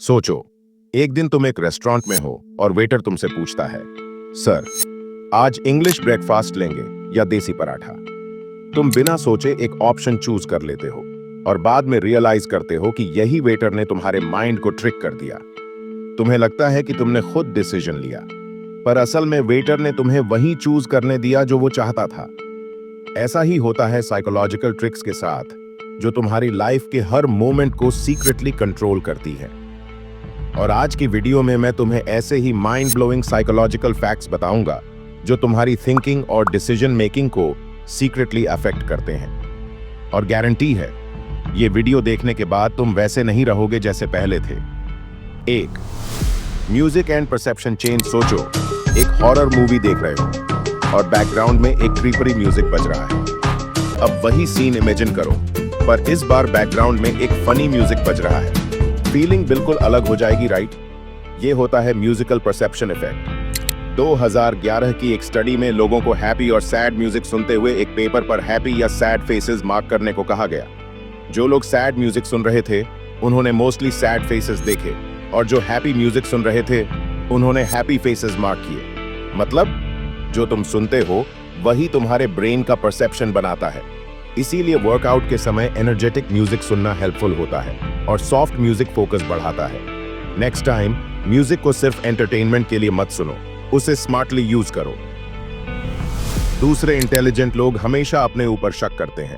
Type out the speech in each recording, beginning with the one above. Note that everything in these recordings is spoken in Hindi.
सोचो, एक दिन तुम एक रेस्टोरेंट में हो और वेटर तुमसे पूछता है, सर, आज इंग्लिश ब्रेकफास्ट लेंगे या देसी पराठा। तुम बिना सोचे एक ऑप्शन चूज कर लेते हो और बाद में रियलाइज करते हो कि यही वेटर ने तुम्हारे माइंड को ट्रिक कर दिया। तुम्हें लगता है कि तुमने खुद डिसीजन लिया, पर असल में वेटर ने तुम्हें वही चूज करने दिया जो वो चाहता था। ऐसा ही होता है साइकोलॉजिकल ट्रिक्स के साथ, जो तुम्हारी लाइफ के हर मोमेंट को सीक्रेटली कंट्रोल करती है। और आज की वीडियो में मैं तुम्हें ऐसे ही माइंड ब्लोइंग साइकोलॉजिकल फैक्ट्स बताऊंगा जो तुम्हारी थिंकिंग और डिसीजन मेकिंग को सीक्रेटली अफेक्ट करते हैं। और गारंटी है, ये वीडियो देखने के बाद तुम वैसे नहीं रहोगे जैसे पहले थे। 1. Music and perception change. सोचो, एक हॉरर मूवी देख रहे हो और बैकग्राउंड में एक क्रीपरी म्यूजिक बज रहा है। अब वही सीन इमेजिन करो, पर इस बार बैकग्राउंड में एक फनी म्यूजिक बज रहा है। फीलिंग बिल्कुल अलग हो जाएगी, राइट? ये होता है म्यूजिकल परसेप्शन इफेक्ट। 2011 की एक स्टडी में लोगों को हैप्पी और सैड म्यूजिक सुनते हुए एक पेपर पर हैप्पी या सैड फेसेस मार्क करने को कहा गया। जो लोग सैड म्यूजिक सुन रहे थे, उन्होंने मोस्टली सैड फेसेस देखे, और जो हैप्पी म्यूजिक सुन रहे थे, उन्होंने हैप्पी फेसेस मार्क किए। मतलब, जो तुम सुनते हो वही तुम्हारे ब्रेन का परसेप्शन बनाता है। इसीलिए वर्कआउट के समय एनर्जेटिक म्यूजिक सुनना हेल्पफुल होता है और सॉफ्ट म्यूजिक फोकस बढ़ाता है। नेक्स्ट टाइम म्यूजिक को सिर्फ एंटरटेनमेंट के लिए मत सुनो, उसे स्मार्टली यूज करो। दूसरे इंटेलिजेंट लोग हमेशा अपने ऊपर शक करते हैं।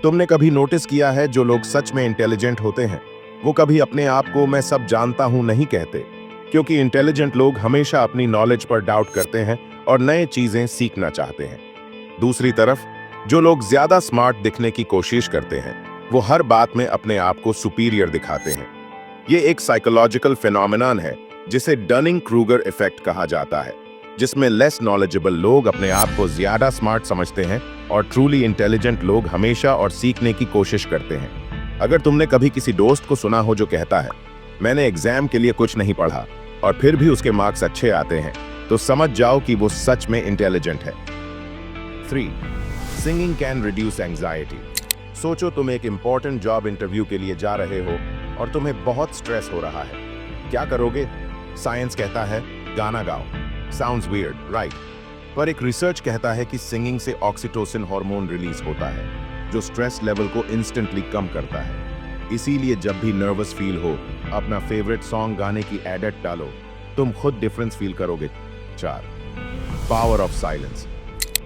तुमने कभी नोटिस किया है, जो लोग सच में इंटेलिजेंट होते हैं, वो कभी अपने आप को मैं सब जानता हूं नहीं कहते, क्योंकि इंटेलिजेंट लोग हमेशा अपनी नॉलेज पर डाउट करते हैं और नए चीजें सीखना चाहते हैं। दूसरी तरफ, जो लोग ज्यादा स्मार्ट दिखने की कोशिश करते हैं, वो हर बात में अपने आप को सुपीरियर दिखाते हैं। ये एक साइकोलॉजिकल फिनोमेनन है जिसे डनिंग-क्रूगर इफेक्ट कहा जाता है, जिसमें लेस नॉलेजेबल लोग अपने आप को ज्यादा स्मार्ट समझते हैं और ट्रूली इंटेलिजेंट लोग हमेशा और सीखने की कोशिश करते हैं। अगर तुमने कभी किसी दोस्त को सुना हो जो कहता है, मैंने एग्जाम के लिए कुछ नहीं पढ़ा और फिर भी उसके मार्क्स अच्छे आते हैं, तो समझ जाओ कि वो सच में इंटेलिजेंट है। 3. Singing can reduce anxiety. सोचो, तुम एक इंपॉर्टेंट जॉब इंटरव्यू के लिए जा रहे हो और तुम्हें बहुत स्ट्रेस हो रहा है। क्या करोगे? साइंस कहता है गाना गाओ। Sounds weird, right? पर एक रिसर्च कहता है कि सिंगिंग से ऑक्सीटोसिन हार्मोन रिलीज होता है, जो स्ट्रेस लेवल को इंस्टेंटली कम करता है। इसीलिए जब भी नर्वस फील हो, अपना फेवरेट सॉन्ग गाने की एडट डालो, तुम खुद डिफरेंस फील करोगे। 4. Power of silence.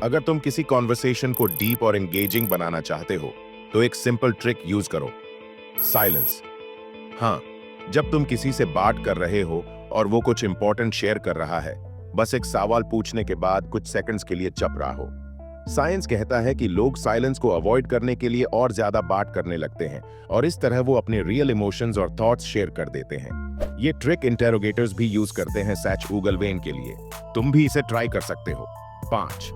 अगर तुम किसी कॉन्वर्सेशन को डीप और एंगेजिंग बनाना चाहते हो, तो एक सिंपल ट्रिक यूज करो, साइलेंस। हाँ, जब तुम किसी से बात कर रहे हो और वो कुछ इंपॉर्टेंट शेयर कर रहा है, बस एक सवाल पूछने के बाद कुछ सेकंड्स के लिए चुप रहा हो। साइंस कहता है कि लोग साइलेंस को अवॉइड करने के लिए और ज्यादा बात करने लगते हैं और इस तरह वो अपने रियल इमोशंस और थॉट्स शेयर कर देते हैं। ये ट्रिक इंटेरोगेटर्स भी यूज करते हैं सैच ऊगलवेन के लिए। तुम भी इसे ट्राई कर सकते हो। 5.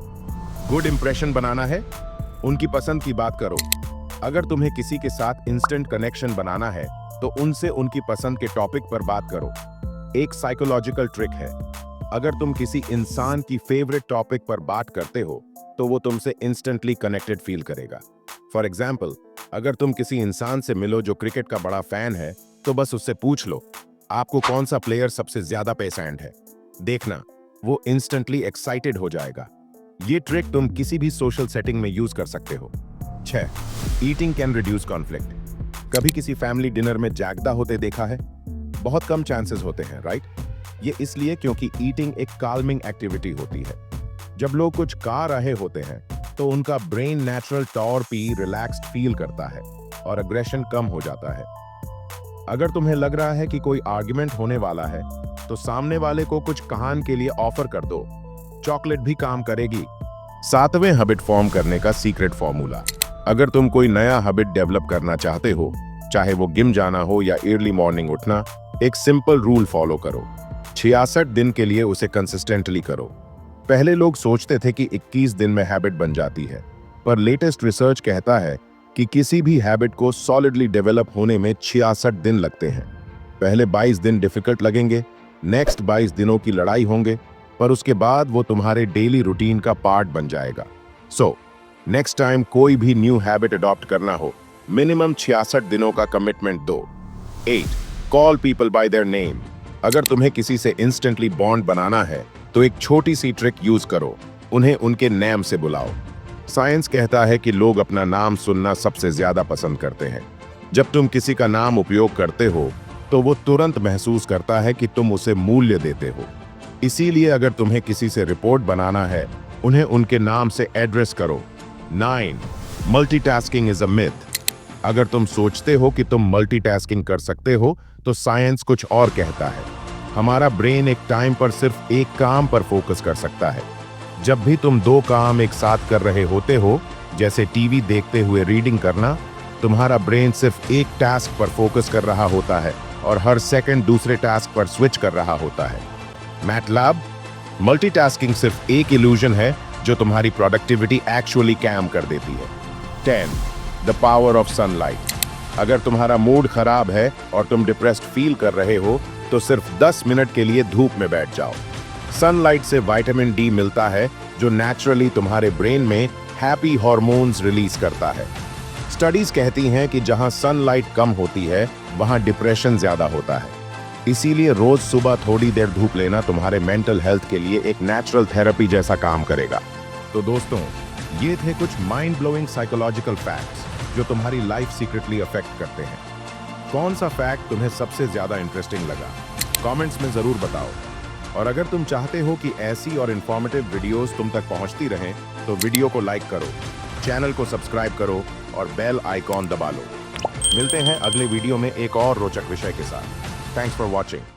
गुड इंप्रेशन बनाना है, उनकी पसंद की बात करो। अगर तुम्हें किसी के साथ इंस्टेंट कनेक्शन बनाना है, तो उनसे उनकी पसंद के टॉपिक पर बात करो। एक साइकोलॉजिकल ट्रिक है, अगर तुम किसी इंसान की फेवरेट टॉपिक पर बात करते हो, तो वो तुमसे इंस्टेंटली कनेक्टेड फील करेगा। फॉर एग्जाम्पल, अगर तुम किसी इंसान से मिलो जो क्रिकेट का बड़ा फैन है, तो बस उससे पूछ लो, आपको कौन सा प्लेयर सबसे ज्यादा पसंद है। देखना, वो इंस्टेंटली एक्साइटेड हो जाएगा। ये ट्रिक तुम किसी भी सोशल सेटिंग में यूज कर सकते हो। 6. Eating can reduce conflict. कभी किसी फैमिली डिनर में जागदा होते देखा है? बहुत कम चांसेस होते हैं, राइट? ये इसलिए क्योंकि ईटिंग एक काल्मिंग एक्टिविटी होती है। जब लोग कुछ खा रहे होते हैं, तो उनका ब्रेन नेचुरल तौर पर रिलैक्स्ड फील करता है और अग्रेशन कम हो जाता है। अगर तुम्हें लग रहा है कि कोई आर्ग्यूमेंट होने वाला है, तो सामने वाले को कुछ कहान के लिए ऑफर कर दो, चॉकलेट भी काम करेगी। 7वें हैबिट फॉर्म करने का सीक्रेट फॉर्मूला। अगर तुम कोई नया हैबिट डेवलप करना चाहते हो, चाहे वो जिम जाना हो या अर्ली मॉर्निंग उठना, एक सिंपल रूल फॉलो करो। 66 दिन के लिए उसे कंसिस्टेंटली करो। पहले लोग सोचते थे कि 21 दिन में हैबिट बन जाती है, पर लेटेस्ट रिसर्च कहता है कि किसी भी हैबिट को सॉलिडली डेवलप होने में 66 दिन लगते हैं। पहले 22 दिन डिफिकल्ट लगेंगे, नेक्स्ट 22 दिनों की लड़ाई होंगे, पर उसके बाद वो तुम्हारे डेली रूटीन का पार्ट बन जाएगा। सो नेक्स्ट टाइम कोई भी न्यू हैबिट अडॉप्ट करना हो, मिनिमम 66 दिनों का कमिटमेंट दो। 8. Call people bye their name. अगर तुम्हें किसी से इंस्टेंटली बॉन्ड बनाना है तो एक छोटी सी ट्रिक यूज करो, उन्हें उनके नेम से बुलाओ। साइंस कहता है कि लोग अपना नाम सुनना सबसे ज्यादा पसंद करते हैं। जब तुम किसी का नाम उपयोग करते हो तो वो तुरंत महसूस करता है कि तुम उसे मूल्य देते हो। इसीलिए अगर तुम्हें किसी से रिपोर्ट बनाना है, उन्हें उनके नाम से एड्रेस करो। 9. Multitasking is a myth. अगर तुम सोचते हो कि तुम मल्टीटास्किंग कर सकते हो तो साइंस कुछ और कहता है। हमारा ब्रेन एक टाइम पर सिर्फ एक काम पर फोकस कर सकता है। जब भी तुम दो काम एक साथ कर रहे होते हो, जैसे टीवी देखते हुए रीडिंग करना, तुम्हारा ब्रेन सिर्फ एक टास्क पर फोकस कर रहा होता है और हर सेकंड दूसरे टास्क पर स्विच कर रहा होता है। मैटलैब, मल्टीटास्किंग सिर्फ एक इल्यूजन है जो तुम्हारी प्रोडक्टिविटी एक्चुअली कैम कर देती है। 10. The power of sunlight. अगर तुम्हारा मूड खराब है और तुम डिप्रेस्ड फील कर रहे हो तो सिर्फ 10 मिनट के लिए धूप में बैठ जाओ। सनलाइट से विटामिन डी मिलता है जो नेचुरली तुम्हारे ब्रेन में हैप्पी हार्मोन्स रिलीज करता है। स्टडीज कहती हैं कि जहां सनलाइट कम होती है वहां डिप्रेशन ज्यादा होता है। इसीलिए रोज सुबह थोड़ी देर धूप लेना तुम्हारे मेंटल हेल्थ के लिए एक नेचुरल थेरेपी जैसा काम करेगा। तो दोस्तों, ये थे कुछ माइंड ब्लोइंग साइकोलॉजिकल फैक्ट्स जो तुम्हारी लाइफ सीक्रेटली अफेक्ट करते हैं। कौन सा फैक्ट तुम्हें सबसे ज्यादा इंटरेस्टिंग लगा, कमेंट्स में जरूर बताओ। और अगर तुम चाहते हो कि ऐसी और इंफॉर्मेटिव वीडियोस तुम तक पहुंचती रहें तो वीडियो को लाइक करो, चैनल को सब्सक्राइब करो और बेल आइकॉन दबा लो। मिलते हैं अगले वीडियो में एक और रोचक विषय के साथ। Thanks for watching.